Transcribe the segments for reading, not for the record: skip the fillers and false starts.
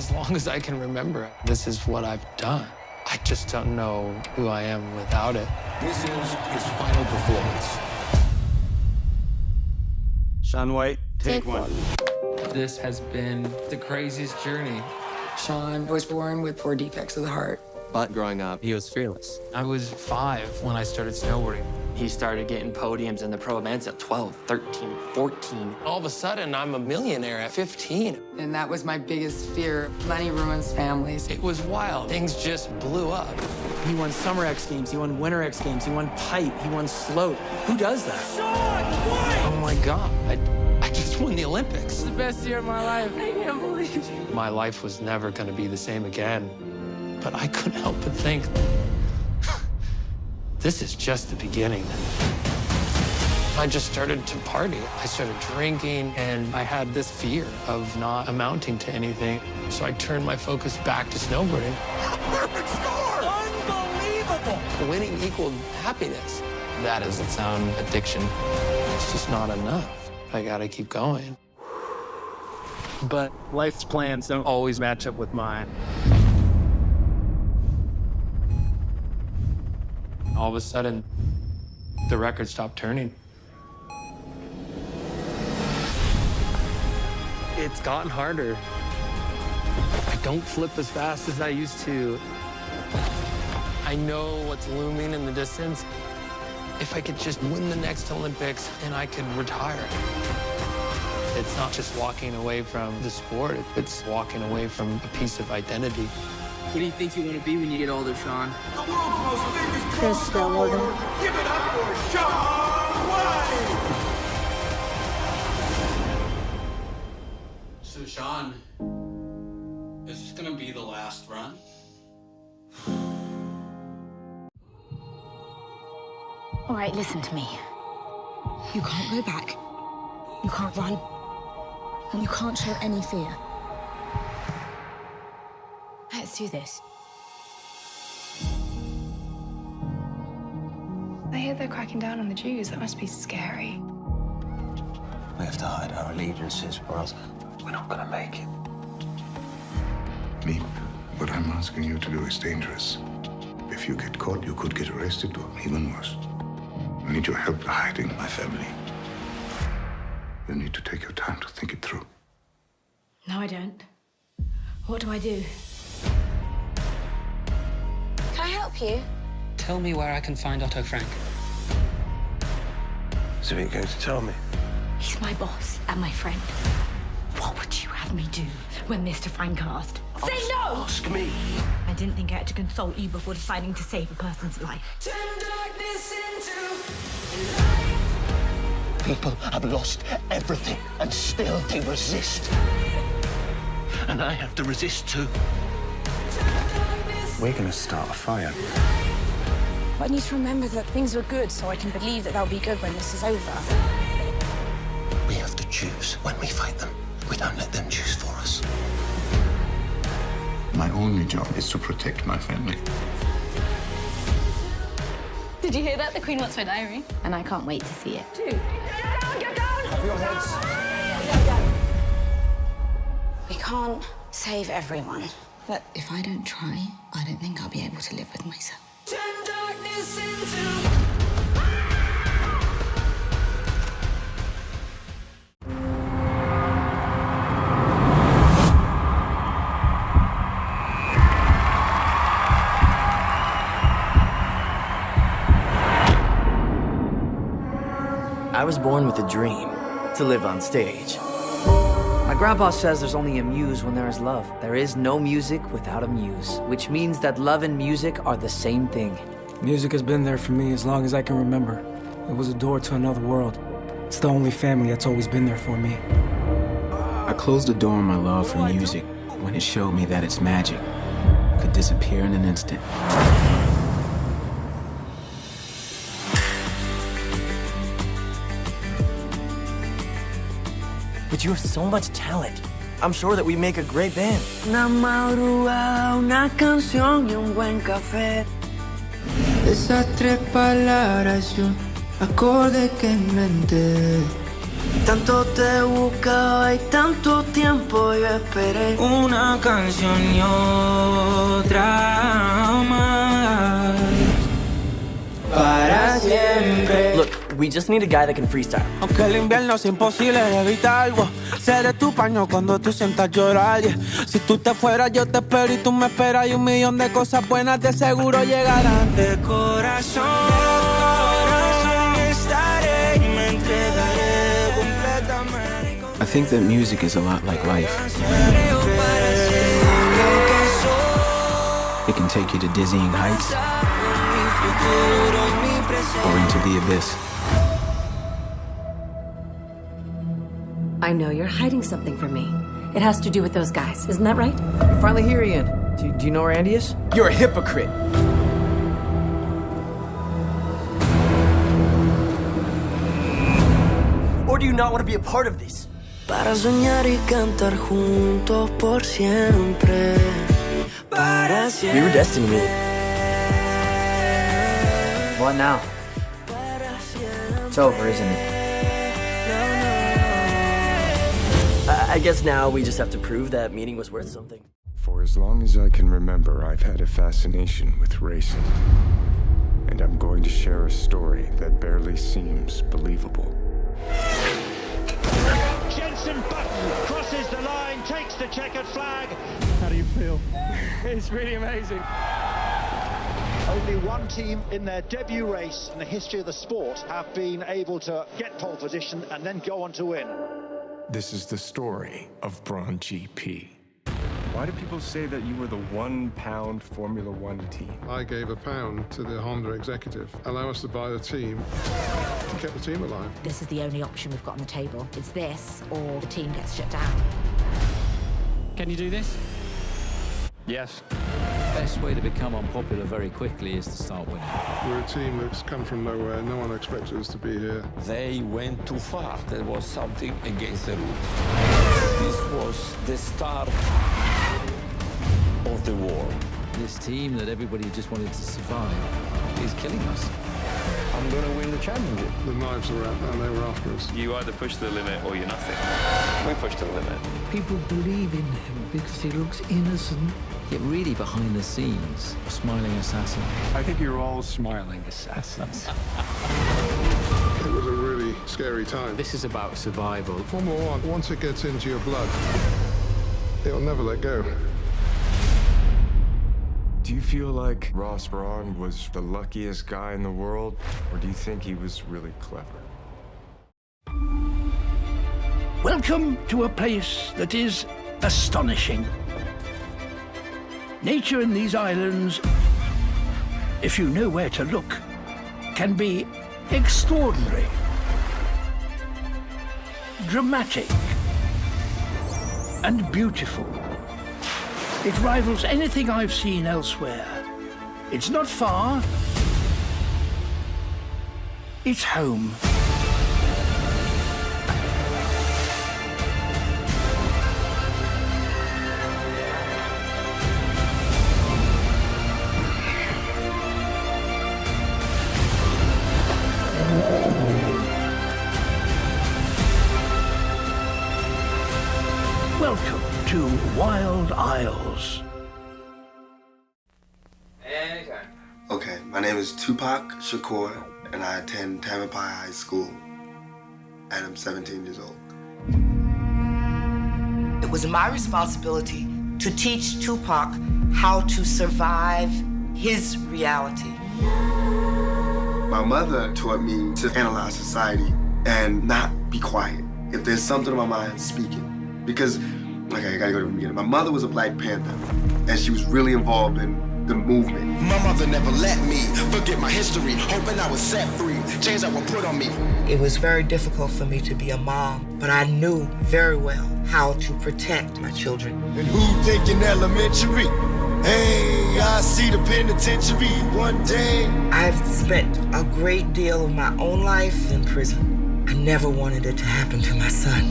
as long as I can remember, this is what I've done. I just don't know who I am without it. This is his final performance. Shaun White, take one. This has been the craziest journey. Shaun was born with 4 defects of the heart. But growing up, he was fearless. I was 5 when I started snowboarding. He started getting podiums in the pro events at 12, 13, 14. All of a sudden, I'm a millionaire at 15. And that was my biggest fear. Money ruins families. It was wild. Things just blew up. He won Summer X Games, he won Winter X Games, he won Pipe, he won Slope. Who does that? Oh my God, I just won the Olympics. It's the best year of my life. I can't believe it. My life was never gonna be the same again. But I couldn't help but think, this is just the beginning. I just started to party. I started drinking, and I had this fear of not amounting to anything. So I turned my focus back to snowboarding. Perfect score! Unbelievable! Winning equaled happiness. That is its own addiction. It's just not enough. I gotta keep going. But life's plans don't always match up with mine. All of a sudden, the record stopped turning. It's gotten harder. I don't flip as fast as I used to. I know what's looming in the distance. If I could just win the next Olympics and I could retire. It's not just walking away from the sport, it's walking away from a piece of identity. What do you think you want to be when you get older, Shaun? The world's most famous pro snowboarder. Give it up for Shaun White! So, Shaun, is this gonna be the last run? All right, listen to me. You can't go back. You can't run. And you can't show any fear. Let's do this. I hear they're cracking down on the Jews. That must be scary. We have to hide our allegiances, or else we're not gonna make it. Me, what I'm asking you to do is dangerous. If you get caught, you could get arrested, or even worse. I need your help hiding my family. You need to take your time to think it through. No, I don't. What do I do? Can I help you? Tell me where I can find Otto Frank. So what are you going to tell me? He's my boss and my friend. What would you have me do when Mr. Frank asked? Say no! Ask me. I didn't think I had to consult you before deciding to save a person's life. People have lost everything, and still they resist. And I have to resist too. We're gonna start a fire. I need to remember that things were good so I can believe that they'll be good when this is over. We have to choose when we fight them. We don't let them choose for us. My only job is to protect my family. Did you hear that? The Queen wants my diary. And I can't wait to see it. Get down! Get down! Have your heads. We can't save everyone. But if I don't try, I don't think I'll be able to live with myself. I was born with a dream to live on stage. My grandpa says there's only a muse when there is love. There is no music without a muse, which means that love and music are the same thing. Music has been there for me as long as I can remember. It was a door to another world. It's the only family that's always been there for me. I closed the door on my love for music when it showed me that its magic could disappear in an instant. But you have so much talent. I'm sure that we make a great band. Una madrugada, una canción y un buen café. Esas 3 palabras y un acorde que inventé. Tanto te he buscado y tanto tiempo yo esperé. Una canción y otra más. Para siempre. Look, we just need a guy that can freestyle. Aunque el invierno sea imposible de evitar algo, seré tu paño cuando tú sientas llorar. Yeah. Si tú te fueras, yo te espero y tú me esperas. Y 1.000.000 de cosas buenas de seguro llegarán. De corazón estaré y me entregaré completamente. I think that music is a lot like life. It can take you to dizzying heights or into the abyss. I know you're hiding something from me. It has to do with those guys. Isn't that right? You're finally here, Ian. Do you know where Andy is? You're a hypocrite. Or do you not want to be a part of this? Para soñar y cantar juntos por siempre. Para siempre. We were destined to meet. What now? It's over, isn't it? I guess now we just have to prove that meeting was worth something. For as long as I can remember, I've had a fascination with racing. And I'm going to share a story that barely seems believable. Jensen Button crosses the line, takes the checkered flag. How do you feel? It's really amazing. Only one team in their debut race in the history of the sport have been able to get pole position and then go on to win. This is the story of Brawn GP. Why do people say that you were the 1 pound Formula One team? I gave £1 to the Honda executive, allow us to buy the team, and kept the team alive. This is the only option we've got on the table. It's this, or the team gets shut down. Can you do this? Yes. Best way to become unpopular very quickly is to start winning. We're a team that's come from nowhere. No one expected us to be here. They went too far. There was something against the rules. This was the start of the war. This team that everybody just wanted to survive is killing us. I'm going to win the championship. The knives were out and they were after us. You either push to the limit or you're nothing. We push to the limit. People believe in him because he looks innocent. Yet really behind the scenes, a smiling assassin. I think you're all smiling assassins. It was a really scary time. This is about survival. Formula One, once it gets into your blood, it'll never let go. Do you feel like Ross Brawn was the luckiest guy in the world, or do you think he was really clever? Welcome to a place that is astonishing. Nature in these islands, if you know where to look, can be extraordinary, dramatic, and beautiful. It rivals anything I've seen elsewhere. It's not far. It's home. Welcome to Wild Isles. Anytime. Okay, my name is Tupac Shakur, and I attend Tamanpai High School, and I'm 17 years old. It was my responsibility to teach Tupac how to survive his reality. My mother taught me to analyze society and not be quiet. If there's something on my mind, speak it. Because, okay, I gotta go to the beginning. My mother was a Black Panther, and she was really involved in the movement. My mother never let me forget my history, hoping I was set free, chains that were put on me. It was very difficult for me to be a mom, but I knew very well how to protect my children. And who thinking elementary? Hey, I see the penitentiary one day. I've spent a great deal of my own life in prison. I never wanted it to happen to my son.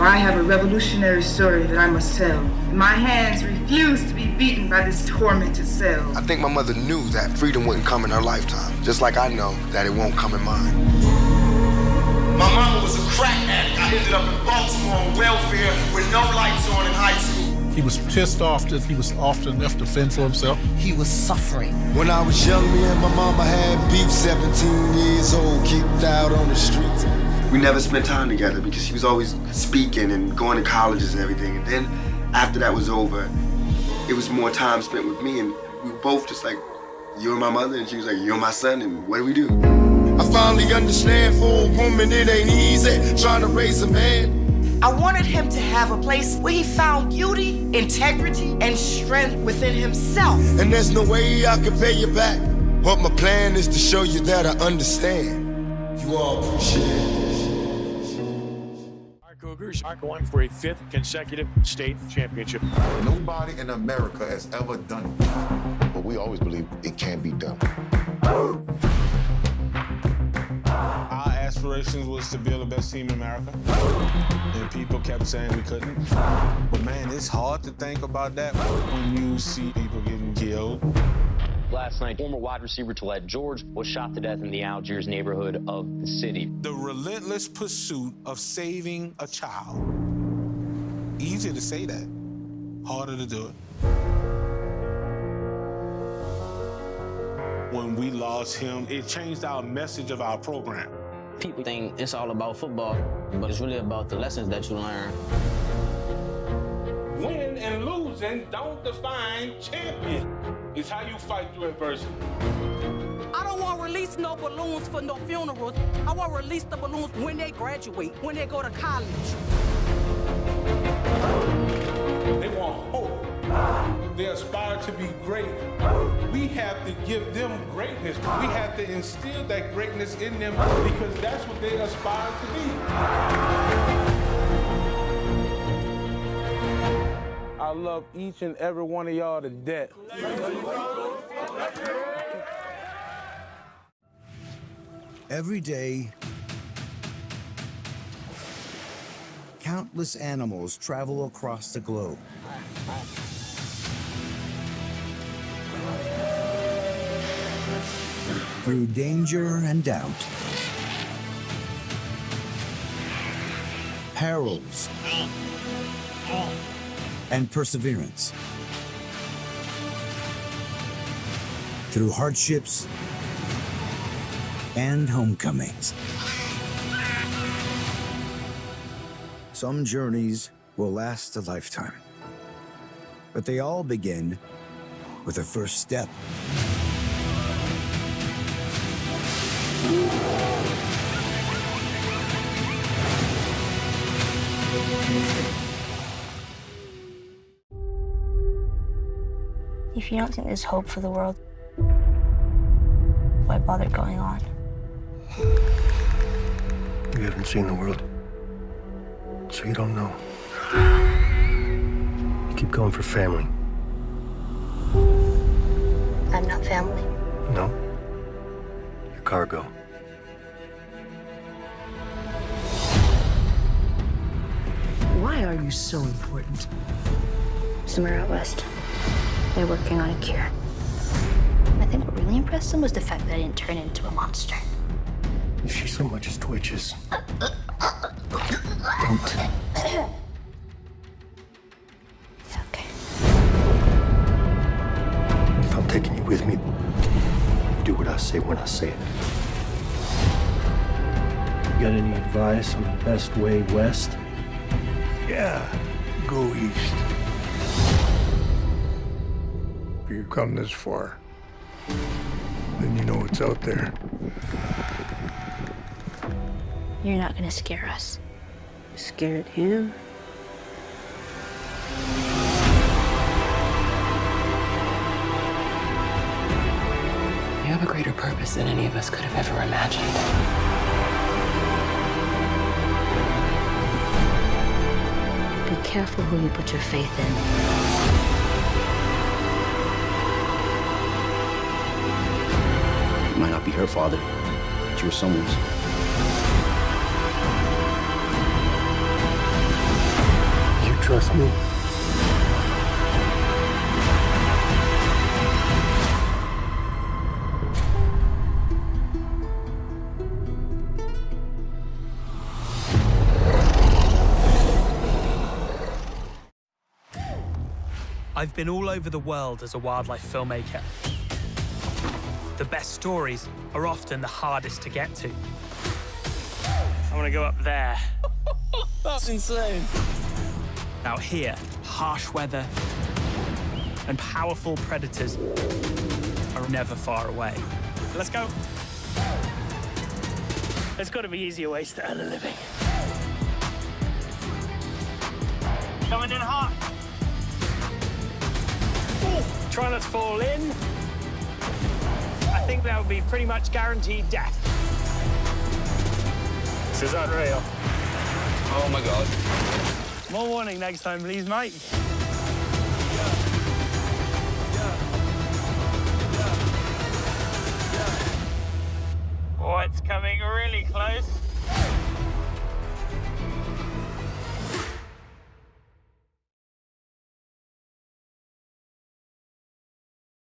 I have a revolutionary story that I must tell. My hands refuse to be beaten by this tormented cell. I think my mother knew that freedom wouldn't come in her lifetime, just like I know that it won't come in mine. My mama was a crack addict. I ended up in Baltimore on welfare with no lights on in high school. He was pissed off that he was often enough to fend for himself. He was suffering. When I was young, me and my mama had beef, 17 years old, kicked out on the streets. We never spent time together because she was always speaking and going to colleges and everything. And then after that was over, it was more time spent with me, and we were both just like, you're my mother, and she was like, you're my son, and what do we do? I finally understand for a woman it ain't easy trying to raise a man. I wanted him to have a place where he found beauty, integrity, and strength within himself. And there's no way I can pay you back, but my plan is to show you that I understand. You all appreciate it. Our Cougars are going for a 5th consecutive state championship. Nobody in America has ever done it. But we always believe it can be done. Our aspirations was to build the best team in America. And people kept saying we couldn't. But man, it's hard to think about that when you see people getting killed. Last night, former wide receiver Tillette George was shot to death in the Algiers neighborhood of the city. The relentless pursuit of saving a child. Easy to say that, harder to do it. When we lost him, it changed our message of our program. People think it's all about football, but it's really about the lessons that you learn. Winning and losing don't define champion. It's how you fight through adversity. I don't want to release no balloons for no funerals. I want to release the balloons when they graduate, when they go to college. They want hope. They aspire to be great. We have to give them greatness. We have to instill that greatness in them because that's what they aspire to be. I love each and every one of y'all to death. Every day, countless animals travel across the globe. Through danger and doubt, perils, and perseverance. Through hardships and homecomings. Some journeys will last a lifetime, but they all begin with a first step. If you don't think there's hope for the world, why bother going on? You haven't seen the world, so you don't know. You keep going for family. I'm not family. No. You're cargo. Why are you so important? Somewhere out west, they're working on a cure. I think what really impressed them was the fact that I didn't turn into a monster. If she so much as twitches, don't. Okay. If I'm taking you with me, you do what I say when I say it. You got any advice on the best way west? Yeah, go east. If you come this far, then you know what's out there. You're not gonna scare us. Scared him? You have a greater purpose than any of us could have ever imagined. Be careful who you put your faith in. You might not be her father, but you were someone's. You trust me? I've been all over the world as a wildlife filmmaker. The best stories are often the hardest to get to. I want to go up there. That's insane. Out here, harsh weather and powerful predators are never far away. Let's go. There's got to be easier ways to earn a living. Coming in hot. Ooh, try not to fall in. I think that would be pretty much guaranteed death. This is unreal. Oh my God. More warning next time, please, mate. Oh, it's coming really close.